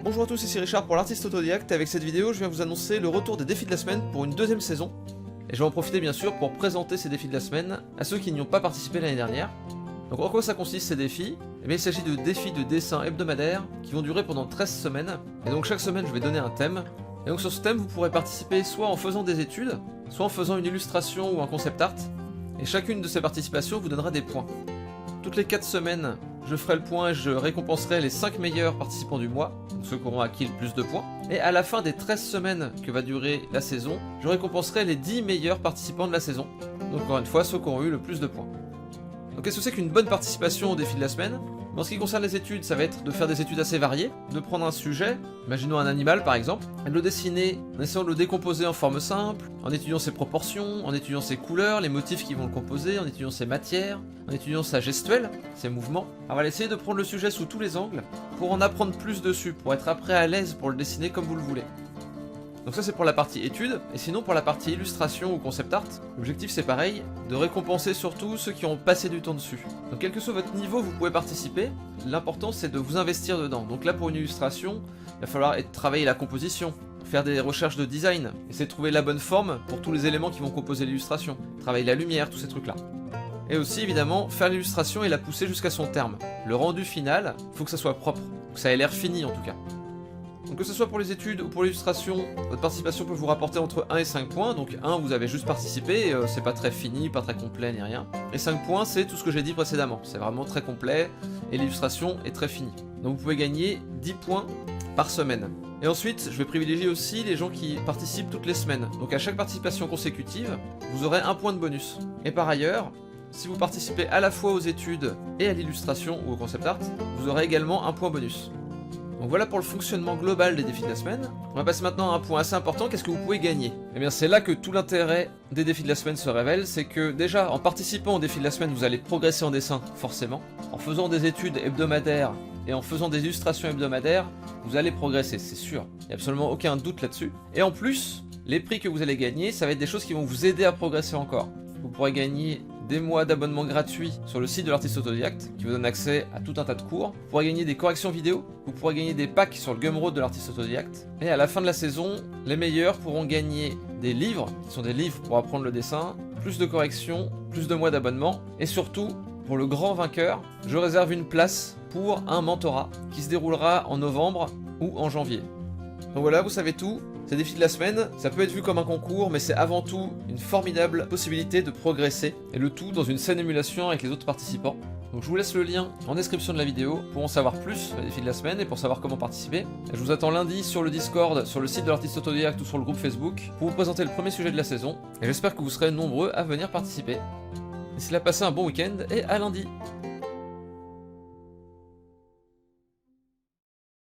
Bonjour à tous, ici Richard pour l'artiste autodidacte et avec cette vidéo je viens vous annoncer le retour des défis de la semaine pour une deuxième saison. Et je vais en profiter bien sûr pour présenter ces défis de la semaine à ceux qui n'y ont pas participé l'année dernière. Donc en quoi ça consiste ces défis? Eh bien il s'agit de défis de dessin hebdomadaires qui vont durer pendant 13 semaines. Et donc chaque semaine je vais donner un thème. Et donc sur ce thème vous pourrez participer soit en faisant des études, soit en faisant une illustration ou un concept art. Et chacune de ces participations vous donnera des points. Toutes les 4 semaines, je ferai le point et je récompenserai les 5 meilleurs participants du mois, donc ceux qui auront acquis le plus de points. Et à la fin des 13 semaines que va durer la saison, je récompenserai les 10 meilleurs participants de la saison. Donc encore une fois, ceux qui auront eu le plus de points. Donc qu'est-ce que c'est qu'une bonne participation au défi de la semaine? En ce qui concerne les études, ça va être de faire des études assez variées, de prendre un sujet, imaginons un animal par exemple, et de le dessiner en essayant de le décomposer en forme simple, en étudiant ses proportions, en étudiant ses couleurs, les motifs qui vont le composer, en étudiant ses matières, en étudiant sa gestuelle, ses mouvements. Alors on va essayer de prendre le sujet sous tous les angles, pour en apprendre plus dessus, pour être après à l'aise pour le dessiner comme vous le voulez. Donc ça c'est pour la partie études, et sinon pour la partie illustration ou concept art, l'objectif c'est pareil, de récompenser surtout ceux qui ont passé du temps dessus. Donc quel que soit votre niveau, vous pouvez participer, l'important c'est de vous investir dedans. Donc là pour une illustration, il va falloir travailler la composition, faire des recherches de design, essayer de trouver la bonne forme pour tous les éléments qui vont composer l'illustration, travailler la lumière, tous ces trucs là. Et aussi évidemment faire l'illustration et la pousser jusqu'à son terme. Le rendu final, il faut que ça soit propre, que ça ait l'air fini en tout cas. Donc que ce soit pour les études ou pour l'illustration, votre participation peut vous rapporter entre 1 et 5 points, donc 1 vous avez juste participé, c'est pas très fini, pas très complet ni rien, et 5 points c'est tout ce que j'ai dit précédemment, c'est vraiment très complet, et l'illustration est très finie. Donc vous pouvez gagner 10 points par semaine. Et ensuite, je vais privilégier aussi les gens qui participent toutes les semaines, donc à chaque participation consécutive, vous aurez un point de bonus. Et par ailleurs, si vous participez à la fois aux études et à l'illustration ou au concept art, vous aurez également un point bonus. Donc voilà pour le fonctionnement global des défis de la semaine. On va passer maintenant à un point assez important, qu'est-ce que vous pouvez gagner? Eh bien c'est là que tout l'intérêt des défis de la semaine se révèle, c'est que déjà en participant aux défis de la semaine vous allez progresser en dessin, forcément. En faisant des études hebdomadaires et en faisant des illustrations hebdomadaires, vous allez progresser, c'est sûr. Il n'y a absolument aucun doute là-dessus. Et en plus, les prix que vous allez gagner, ça va être des choses qui vont vous aider à progresser encore. Vous pourrez gagner des mois d'abonnement gratuits sur le site de l'artiste autodidacte qui vous donne accès à tout un tas de cours. Vous pourrez gagner des corrections vidéo, vous pourrez gagner des packs sur le Gumroad de l'artiste autodidacte. Et à la fin de la saison, les meilleurs pourront gagner des livres, qui sont des livres pour apprendre le dessin, plus de corrections, plus de mois d'abonnement. Et surtout, pour le grand vainqueur, je réserve une place pour un mentorat qui se déroulera en novembre ou en janvier. Donc voilà, vous savez tout. Ces défis de la semaine, ça peut être vu comme un concours, mais c'est avant tout une formidable possibilité de progresser, et le tout dans une saine émulation avec les autres participants. Donc je vous laisse le lien en description de la vidéo pour en savoir plus sur les défis de la semaine et pour savoir comment participer. Et je vous attends lundi sur le Discord, sur le site de l'artiste autodidacte ou sur le groupe Facebook pour vous présenter le premier sujet de la saison, et j'espère que vous serez nombreux à venir participer. D'ici là, passez un bon week-end et à lundi.